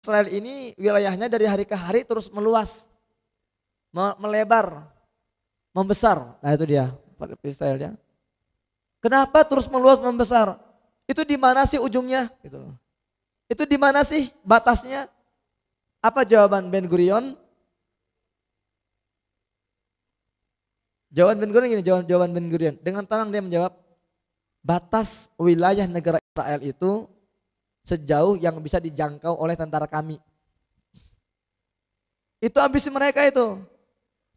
Israel ini wilayahnya dari hari ke hari terus meluas, melebar, membesar. Nah itu dia Israelnya. Kenapa terus meluas membesar? Itu di mana sih ujungnya? Gitu. Itu di mana sih batasnya? Apa jawaban Ben Gurion? Jawaban Ben Gurion gini, jawaban Ben Gurion. Dengan tenang dia menjawab, batas wilayah negara Israel itu sejauh yang bisa dijangkau oleh tentara kami. Itu ambisi mereka itu.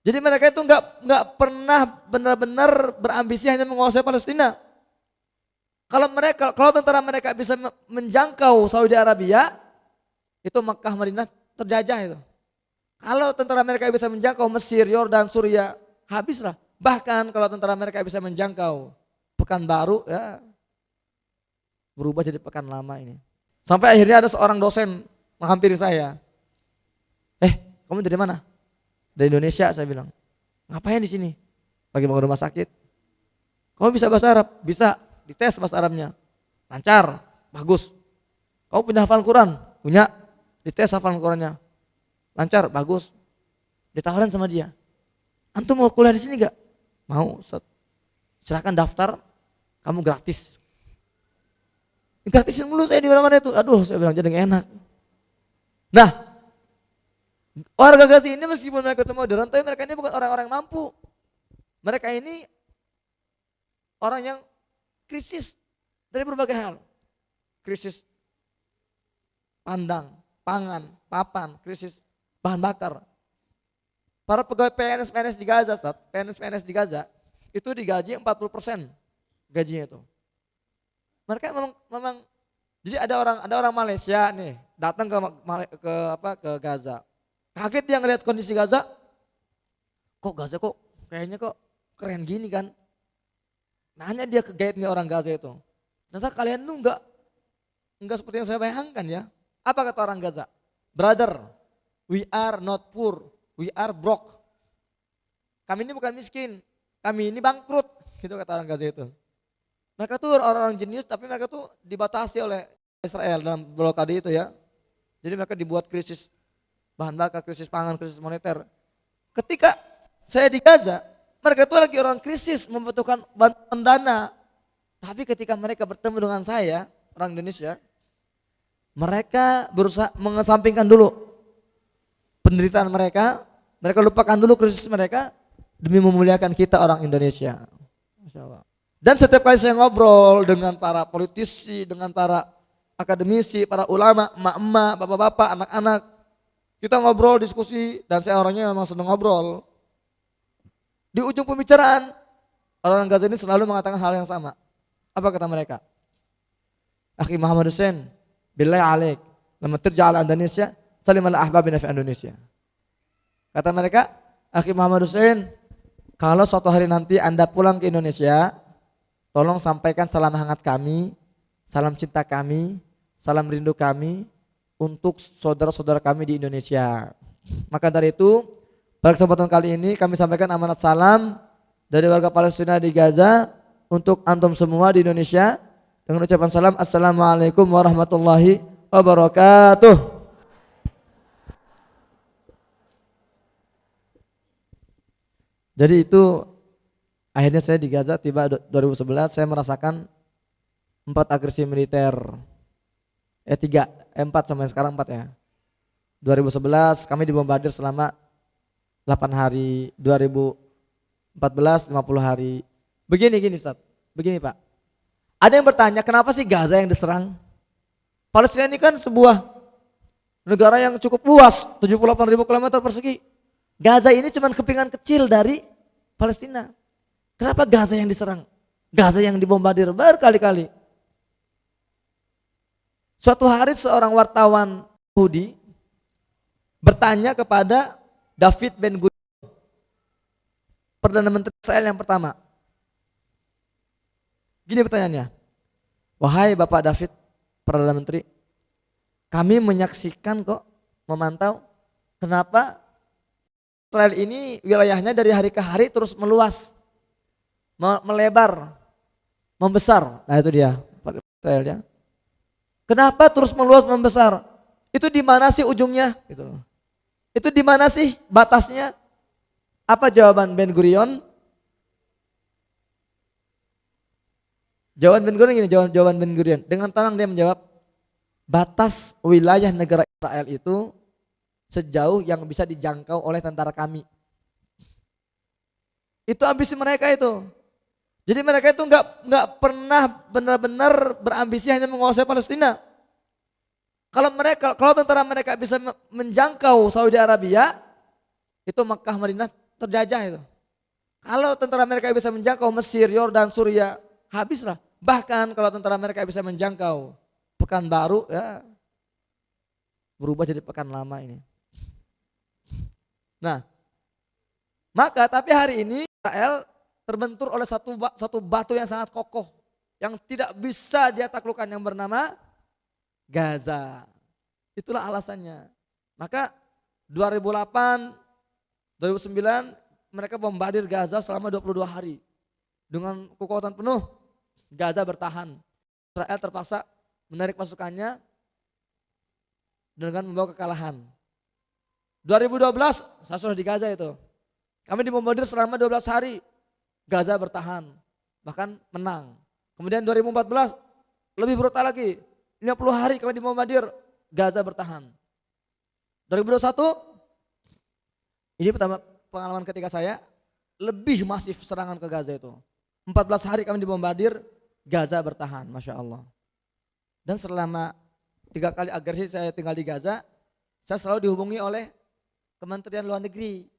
Jadi mereka itu nggak pernah benar-benar berambisi hanya menguasai Palestina. Kalau tentara mereka bisa menjangkau Saudi Arabia, itu Makkah Madinah terjajah itu. Kalau tentara mereka bisa menjangkau Mesir, Yordan, Suriah, habislah. Bahkan kalau tentara mereka bisa menjangkau Pekanbaru, ya berubah jadi Pekan Lama ini. Sampai akhirnya ada seorang dosen menghampiri saya. Kamu dari mana? Dari Indonesia, saya bilang. Ngapain di sini? Lagi mau ke rumah sakit. Kamu bisa bahasa Arab? Bisa. Dites bahasa Arabnya. Lancar, bagus. Kamu punya hafal Quran? Punya. Dites hafal Qurannya. Lancar, bagus. Ditawarin sama dia. Antum mau kuliah di sini gak? Mau, Ustaz. Silakan daftar, kamu gratis. Gratisin mulu saya di mana-mana itu. Aduh, saya bilang jadi gak enak. Nah, warga Gaza ini meskipun mereka itu modern, tapi mereka ini bukan orang-orang yang mampu. Mereka ini orang yang krisis dari berbagai hal. Krisis pangan, papan, krisis bahan bakar. Para pegawai PNS di Gaza, PNS di Gaza itu digaji 40% gajinya itu. Mereka memang jadi ada orang Malaysia nih datang ke Gaza. Kaget dia ngeliat kondisi Gaza. Kok Gaza kok kayaknya kok keren gini kan? Nanya dia ke guide-nya orang Gaza itu. Ternyata kalian tuh enggak seperti yang saya bayangkan ya. Apa kata orang Gaza? Brother, we are not poor, we are broke. Kami ini bukan miskin, kami ini bangkrut, gitu kata orang Gaza itu. Mereka tuh orang-orang jenius, tapi mereka tuh dibatasi oleh Israel dalam blokade itu ya. Jadi mereka dibuat krisis bahan bakar, krisis pangan, krisis moneter. Ketika saya di Gaza, mereka tuh lagi orang krisis membutuhkan bantuan dana. Tapi ketika mereka bertemu dengan saya, orang Indonesia, mereka berusaha mengesampingkan dulu penderitaan mereka lupakan dulu krisis mereka demi memuliakan kita orang Indonesia. Masya Allah. Dan setiap kali saya ngobrol dengan para politisi, dengan para akademisi, para ulama, emak-emak, bapak-bapak, anak-anak, kita ngobrol, diskusi, dan saya orangnya memang senang ngobrol. Di ujung pembicaraan, orang Gaza ini selalu mengatakan hal yang sama. Apa kata mereka? Akhi Muhammad Hussein, billahi alaik, lama terja ala Indonesia, salimala ahbabina fi Indonesia. Kata mereka, Akhi Muhammad Hussein, kalau suatu hari nanti Anda pulang ke Indonesia, tolong sampaikan salam hangat kami, salam cinta kami, salam rindu kami untuk saudara-saudara kami di Indonesia. Maka dari itu, pada kesempatan kali ini kami sampaikan amanat salam dari warga Palestina di Gaza untuk antum semua di Indonesia dengan ucapan salam Assalamualaikum warahmatullahi wabarakatuh. Jadi itu akhirnya saya di Gaza tiba 2011, saya merasakan 4 agresi militer. 4 sampai sekarang 4 ya. 2011 kami dibombardir selama 8 hari, 2014 50 hari. Begini Ustaz, begini Pak. Ada yang bertanya kenapa sih Gaza yang diserang? Palestina ini kan sebuah negara yang cukup luas, 78.000 km persegi. Gaza ini cuma kepingan kecil dari Palestina. Kenapa Gaza yang diserang? Gaza yang dibombardir berkali-kali. Suatu hari seorang wartawan Yahudi bertanya kepada David Ben Gurion, Perdana Menteri Israel yang pertama. Gini pertanyaannya, wahai Bapak David, Perdana Menteri, kami menyaksikan kok, memantau, kenapa Israel ini wilayahnya dari hari ke hari terus meluas, melebar, membesar. Nah itu dia Israel ya. Kenapa terus meluas membesar? Itu di mana sih ujungnya? Gitu loh. Itu di mana sih batasnya? Apa jawaban Ben Gurion? Jawaban Ben Gurion gini, jawaban Ben Gurion. Dengan tenang dia menjawab, batas wilayah negara Israel itu sejauh yang bisa dijangkau oleh tentara kami. Itu ambisi mereka itu. Jadi mereka itu nggak pernah benar-benar berambisi hanya menguasai Palestina. Kalau tentara mereka bisa menjangkau Saudi Arabia, itu Makkah Madinah terjajah itu. Kalau tentara mereka bisa menjangkau Mesir, Yordan, Suriah, habislah. Bahkan kalau tentara mereka bisa menjangkau Pekanbaru, ya berubah jadi Pekan Lama ini. Nah, maka tapi hari ini Israel terbentur oleh satu batu yang sangat kokoh yang tidak bisa dia taklukkan yang bernama Gaza. Itulah alasannya. Maka 2008, 2009 mereka bombardir Gaza selama 22 hari. Dengan kekuatan penuh Gaza bertahan. Israel terpaksa menarik pasukannya dengan membawa kekalahan. 2012 saya sudah di Gaza itu. Kami dibombardir selama 12 hari. Gaza bertahan, bahkan menang. Kemudian 2014 lebih brutal lagi. 50 hari kami dibombardir, Gaza bertahan. 2021 ini pertama pengalaman ketika saya lebih masif serangan ke Gaza itu. 14 hari kami dibombardir, Gaza bertahan, Masya Allah. Dan selama 3 kali agresi saya tinggal di Gaza, saya selalu dihubungi oleh Kementerian Luar Negeri.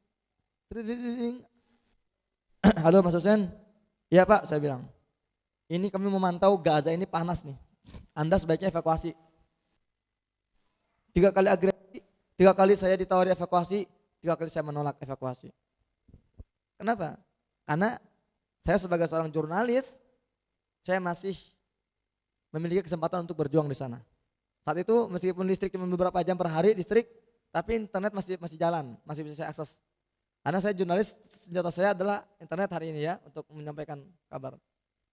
Halo Mas Hussein, iya Pak, saya bilang. Ini kami memantau Gaza ini panas nih. Anda sebaiknya evakuasi. 3 kali agresi, 3 kali saya ditawari evakuasi, 3 kali saya menolak evakuasi. Kenapa? Karena saya sebagai seorang jurnalis, saya masih memiliki kesempatan untuk berjuang di sana. Saat itu meskipun listrik cuma beberapa jam per hari listrik, tapi internet masih jalan, masih bisa saya akses. Karena saya jurnalis, senjata saya adalah internet hari ini ya, untuk menyampaikan kabar.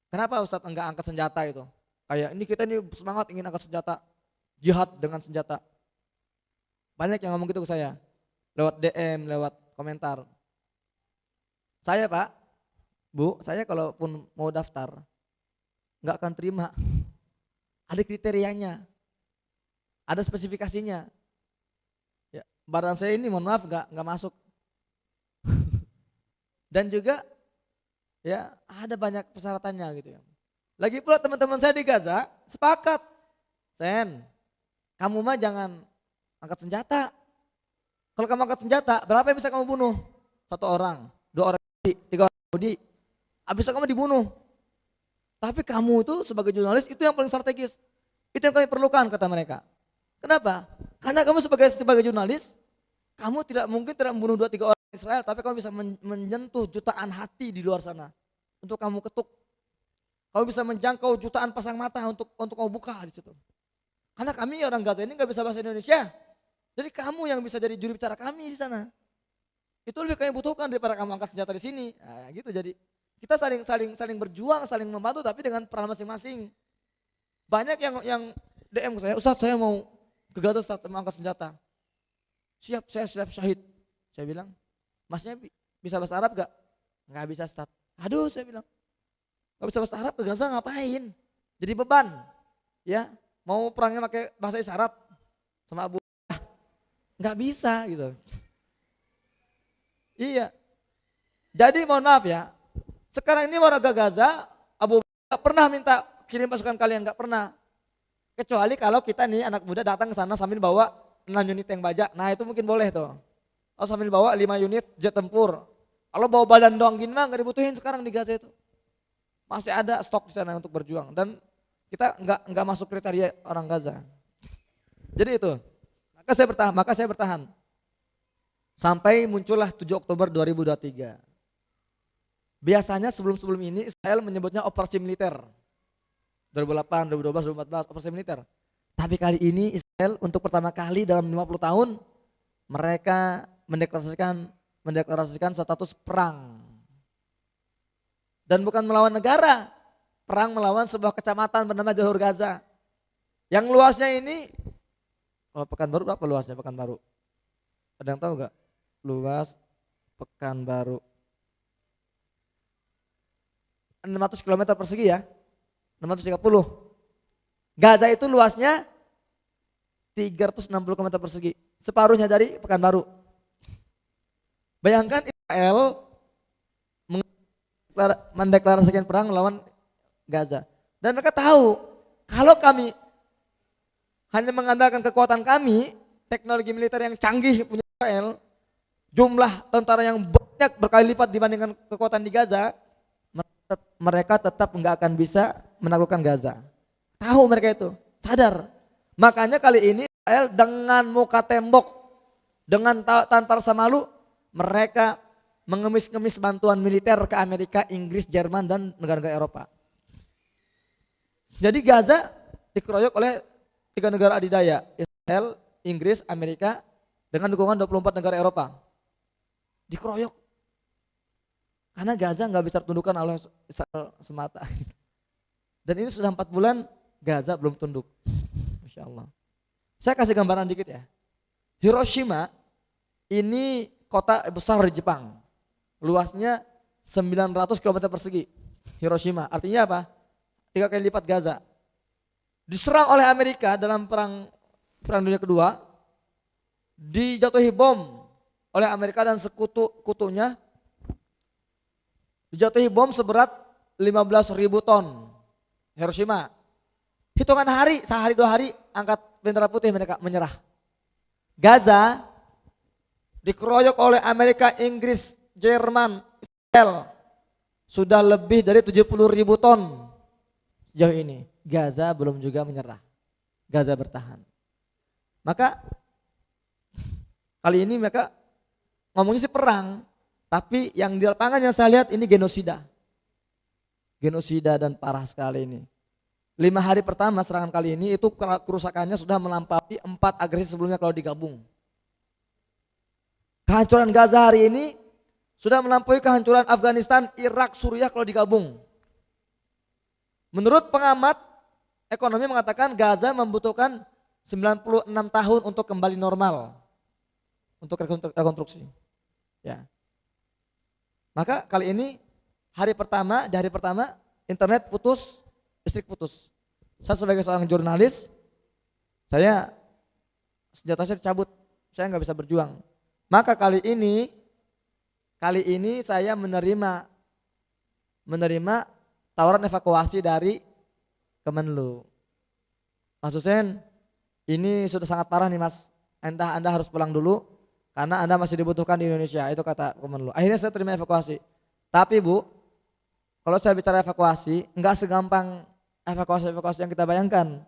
Kenapa Ustadz enggak angkat senjata itu? Kayak ini kita ini semangat ingin angkat senjata, jihad dengan senjata. Banyak yang ngomong gitu ke saya, lewat DM, lewat komentar. Saya Pak, Bu, saya kalaupun mau daftar, enggak akan terima. Ada kriterianya, ada spesifikasinya. Ya, badan saya ini mohon maaf enggak masuk. Dan juga ya ada banyak persyaratannya gitu ya. Lagi pula teman-teman saya di Gaza sepakat, Sen, kamu mah jangan angkat senjata. Kalau kamu angkat senjata, berapa yang bisa kamu bunuh? 1 orang, 2 orang, 3 orang Yahudi. Habis itu kamu dibunuh. Tapi kamu itu sebagai jurnalis itu yang paling strategis. Itu yang kami perlukan kata mereka. Kenapa? Karena kamu sebagai jurnalis, kamu tidak mungkin membunuh 2-3 orang Israel, tapi kamu bisa menyentuh jutaan hati di luar sana untuk kamu ketuk. Kamu bisa menjangkau jutaan pasang mata untuk kamu buka di situ. Karena kami orang Gaza ini nggak bisa bahasa Indonesia, jadi kamu yang bisa jadi juru bicara kami di sana. Itu lebih kami butuhkan daripada kamu angkat senjata di sini. Nah, gitu jadi kita saling berjuang, saling membantu, tapi dengan peran masing-masing. Banyak yang DM ke saya, Ustadz saya mau ke Gaza, Ustadz mau angkat senjata. Siap, saya siap syahid. Saya bilang, Masnya bisa bahasa Arab gak? Gak bisa Ustaz. Aduh saya bilang, gak bisa bahasa Arab ke Gaza ngapain? Jadi beban. Ya, mau perangnya pakai bahasa isyarat sama Abu. Gak bisa gitu. Iya. Jadi mohon maaf ya, sekarang ini warga Gaza, Abu gak pernah minta kirim pasukan kalian, gak pernah. Kecuali kalau kita nih anak muda datang ke sana sambil bawa 6 unit tank baja, nah itu mungkin boleh tuh. Atau sambil bawa 5 unit jet tempur. Kalau bawa badan doang gini mah gak dibutuhin sekarang di Gaza itu. Masih ada stok di sana untuk berjuang dan kita nggak masuk kriteria orang Gaza. Jadi itu. Maka saya bertahan. Sampai muncullah 7 Oktober 2023. Biasanya sebelum ini Israel menyebutnya operasi militer. 2008, 2012, 2014 operasi militer. Tapi kali ini Israel untuk pertama kali dalam 50 tahun mereka mendeklarasikan status perang. Dan bukan melawan negara, perang melawan sebuah kecamatan bernama Jalur Gaza. Yang luasnya ini Kalau Pekanbaru berapa luasnya Pekanbaru? Ada yang tahu nggak? Luas Pekanbaru 600 km persegi ya, 630. Gaza itu luasnya 360 km persegi, separuhnya dari Pekanbaru. Bayangkan Israel mendeklarasikan perang melawan Gaza. Dan mereka tahu kalau kami hanya mengandalkan kekuatan kami, teknologi militer yang canggih punya Israel, jumlah tentara yang banyak berkali lipat dibandingkan kekuatan di Gaza, mereka tetap nggak akan bisa menaklukkan Gaza. Tahu mereka itu, sadar. Makanya kali ini Israel dengan muka tembok, dengan tanpa rasa malu, mereka mengemis-ngemis bantuan militer ke Amerika, Inggris, Jerman, dan negara-negara Eropa. Jadi Gaza dikeroyok oleh 3 negara adidaya, Israel, Inggris, Amerika, dengan dukungan 24 negara Eropa. Dikeroyok. Karena Gaza nggak bisa tundukkan oleh Israel semata. Dan ini sudah 4 bulan Gaza belum tunduk. Masya Allah. Saya kasih gambaran dikit ya. Hiroshima ini kota besar di Jepang. Luasnya 900 km persegi. Hiroshima. Artinya apa? 3 kali lipat Gaza. Diserang oleh Amerika dalam perang Dunia Kedua. Dijatuhi bom oleh Amerika dan sekutu-kutunya. Dijatuhi bom seberat 15.000 ton. Hiroshima. Hitungan hari, sehari 2 hari angkat bendera putih mereka menyerah. Gaza dikeroyok oleh Amerika, Inggris, Jerman, Israel. Sudah lebih dari 70.000 ton sejauh ini. Gaza belum juga menyerah. Gaza bertahan. Maka kali ini mereka ngomongnya sih perang, tapi yang di lapangan yang saya lihat ini genosida. Genosida dan parah sekali ini. 5 hari pertama serangan kali ini itu kerusakannya sudah melampaui 4 agresi sebelumnya kalau digabung. Kehancuran Gaza hari ini sudah melampaui kehancuran Afghanistan, Irak, Suriah kalau digabung. Menurut pengamat ekonomi mengatakan Gaza membutuhkan 96 tahun untuk kembali normal. Untuk rekonstruksi. Ya. Maka kali ini di hari pertama internet putus, listrik putus. Saya sebagai seorang jurnalis, senjata saya dicabut, saya nggak bisa berjuang. Maka kali ini saya menerima tawaran evakuasi dari Kemenlu. Mas Hussein, ini sudah sangat parah nih Mas, Anda harus pulang dulu karena Anda masih dibutuhkan di Indonesia, itu kata Kemenlu. Akhirnya saya terima evakuasi. Tapi Bu, kalau saya bicara evakuasi, enggak segampang evakuasi yang kita bayangkan.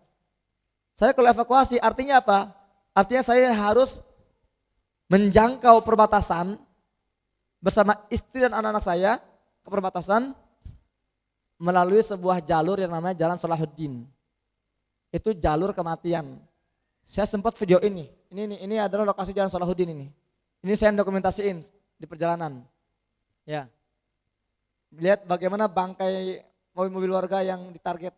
Saya kalau evakuasi artinya apa? Artinya saya harus menjangkau perbatasan bersama istri dan anak-anak saya ke perbatasan melalui sebuah jalur yang namanya Jalan Salahuddin. Itu jalur kematian. Saya sempat video ini. Ini adalah lokasi Jalan Salahuddin ini. Ini saya dokumentasiin di perjalanan. Ya. Lihat bagaimana bangkai mobil-mobil warga yang ditarget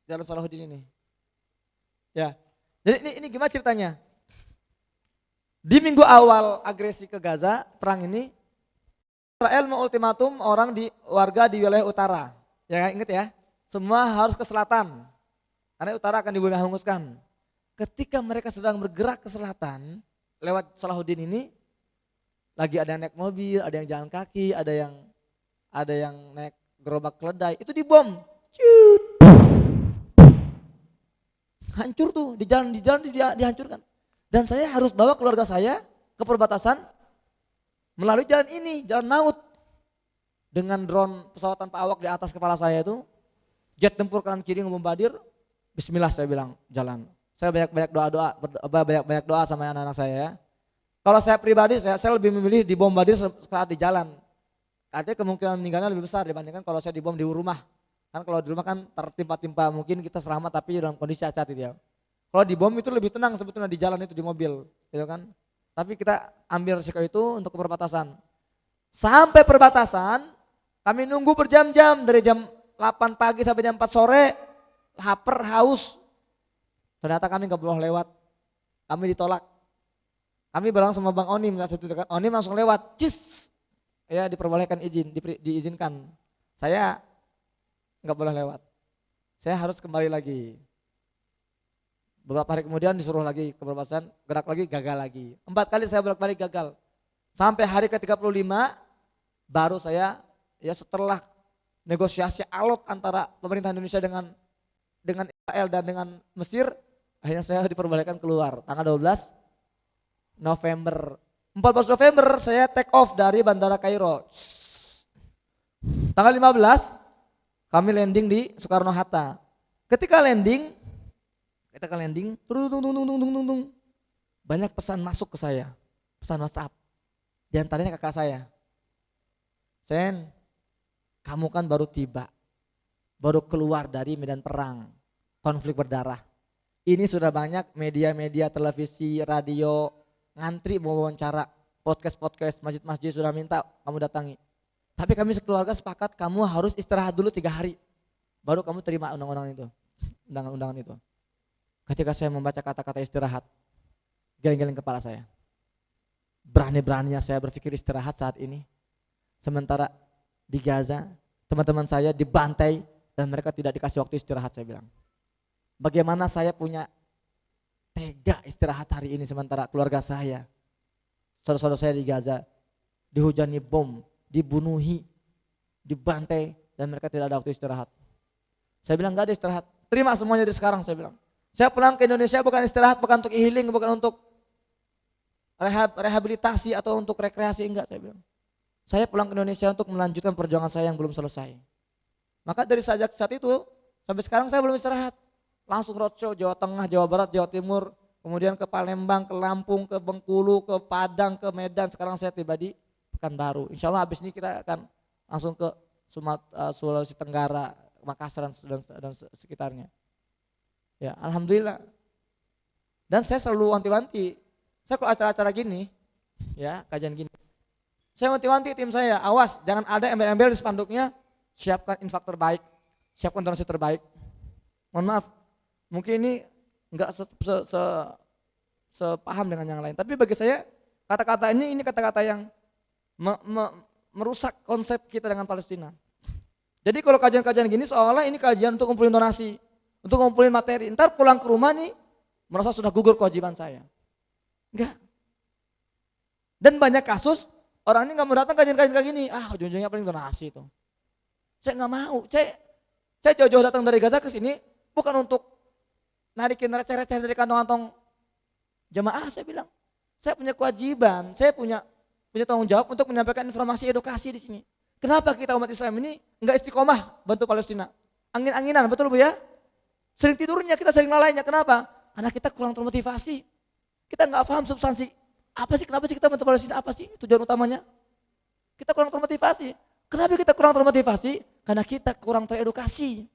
Jalan Salahuddin ini. Ya. Jadi ini gimana ceritanya? Di minggu awal agresi ke Gaza, perang ini, Israel mengultimatum warga di wilayah utara. Ya ingat ya, semua harus ke selatan. Karena utara akan dibumi hanguskan. Ketika mereka sedang bergerak ke selatan, lewat Salahuddin ini, lagi ada yang naik mobil, ada yang jalan kaki, ada yang naik gerobak keledai, itu dibom. Hancur tuh, di jalan dihancurkan. Dan saya harus bawa keluarga saya ke perbatasan melalui jalan ini, jalan maut. Dengan drone pesawat tanpa awak di atas kepala saya itu, jet tempur kanan kiri ngebombardir, bismillah saya bilang jalan. Saya banyak doa sama anak-anak saya ya. Kalau saya pribadi, saya lebih memilih dibombardir saat di jalan. Artinya kemungkinan meninggalnya lebih besar dibandingkan kalau saya dibom di rumah. Kan kalau di rumah kan tertimpa-timpa, mungkin kita selamat tapi dalam kondisi cacat itu ya. Kalau di bom itu lebih tenang sebetulnya di jalan itu, di mobil, gitu kan. Tapi kita ambil risiko itu untuk ke perbatasan. Sampai perbatasan, kami nunggu berjam-jam dari jam 8 pagi sampai jam 4 sore, lapar, haus. Ternyata kami nggak boleh lewat kami ditolak. Kami bareng sama Bang Onim, Onim langsung lewat, cis, ya diperbolehkan izin, diizinkan. Saya nggak boleh lewat. Saya harus kembali lagi. Beberapa hari kemudian disuruh lagi ke perbatasan, gerak lagi, gagal lagi. 4 kali saya bolak-balik gagal. Sampai hari ke-35 baru saya, ya setelah negosiasi alot antara pemerintah Indonesia dengan Israel dan dengan Mesir, akhirnya saya diperbolehkan keluar tanggal 12 November. 14 November saya take off dari Bandara Kairo. Tanggal 15 kami landing di Soekarno-Hatta. Ketika landing, banyak pesan masuk ke saya, pesan WhatsApp. Di antaranya kakak saya, Sen, kamu kan baru tiba, baru keluar dari medan perang, konflik berdarah. Ini sudah banyak media-media televisi, radio, ngantri mau wawancara, podcast, masjid-masjid sudah minta kamu datangi. Tapi kami sekeluarga sepakat kamu harus istirahat dulu 3 hari, baru kamu terima undangan itu. Ketika saya membaca kata-kata istirahat, geleng-geleng kepala saya. Berani-beraninya saya berpikir istirahat saat ini. Sementara di Gaza, teman-teman saya dibantai dan mereka tidak dikasih waktu istirahat, saya bilang. Bagaimana saya punya tega istirahat hari ini sementara keluarga saya, saudara-saudara saya di Gaza, dihujani bom, dibunuhi, dibantai dan mereka tidak ada waktu istirahat. Saya bilang gak ada istirahat, terima semuanya dari sekarang, saya bilang. Saya pulang ke Indonesia bukan istirahat, bukan untuk healing, bukan untuk rehabilitasi atau untuk rekreasi, enggak, saya bilang. Saya pulang ke Indonesia untuk melanjutkan perjuangan saya yang belum selesai. Maka dari saat itu sampai sekarang saya belum istirahat. Langsung roadshow Jawa Tengah, Jawa Barat, Jawa Timur, kemudian ke Palembang, ke Lampung, ke Bengkulu, ke Padang, ke Medan. Sekarang saya tiba di Pekanbaru. Insya Allah habis ini kita akan langsung ke Sulawesi Tenggara, Makassar dan sekitarnya. Ya, alhamdulillah. Dan saya selalu wanti-wanti. Saya kalau acara-acara gini, ya kajian gini, saya wanti-wanti tim saya, awas jangan ada embel-embel di spanduknya, siapkan infak terbaik, siapkan donasi terbaik. Mohon maaf, mungkin ini enggak sepaham dengan yang lain. Tapi bagi saya kata-kata ini kata-kata yang merusak konsep kita dengan Palestina. Jadi kalau kajian-kajian gini seolah ini kajian untuk ngumpulin donasi, untuk ngumpulin materi. Ntar pulang ke rumah nih merasa sudah gugur kewajiban saya. Enggak. Dan banyak kasus orang ini nggak mau datang kajian-kajian kayak gini. Ujung-ujungnya paling donasi itu. Saya nggak mau. Saya jauh-jauh datang dari Gaza ke sini bukan untuk narikin receh-receh dari kantong-kantong jemaah, saya bilang. Saya punya kewajiban, saya punya tanggung jawab untuk menyampaikan informasi edukasi di sini. Kenapa kita umat Islam ini nggak istiqomah bantu Palestina? Angin-anginan, betul Bu ya? Sering tidurnya, kita sering lalainya. Kenapa? Karena kita kurang termotivasi. Kita nggak paham substansi. Apa sih, kenapa sih kita bantu Palestina? Apa sih tujuan utamanya? Kita kurang termotivasi. Kenapa kita kurang termotivasi? Karena kita kurang teredukasi.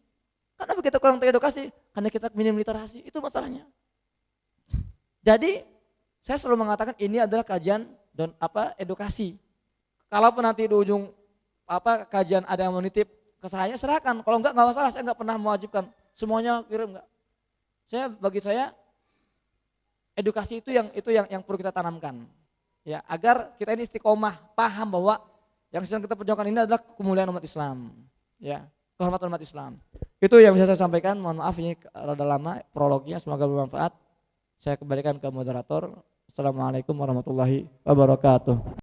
Kenapa kita kurang teredukasi? Karena kita minim literasi. Itu masalahnya. Jadi saya selalu mengatakan ini adalah kajian dan edukasi. Kalaupun nanti di ujung kajian ada yang mau nitip ke saya, serahkan. Kalau enggak masalah, saya enggak pernah mewajibkan. Semuanya kirim enggak. Bagi saya edukasi itu yang perlu kita tanamkan. Ya, agar kita ini istiqomah, paham bahwa yang sedang kita perjuangkan ini adalah kemuliaan umat Islam. Ya, kehormatan umat Islam. Itu yang bisa saya sampaikan. Mohon maaf ini rada lama prolognya, semoga bermanfaat. Saya kembalikan ke moderator. Assalamualaikum warahmatullahi wabarakatuh.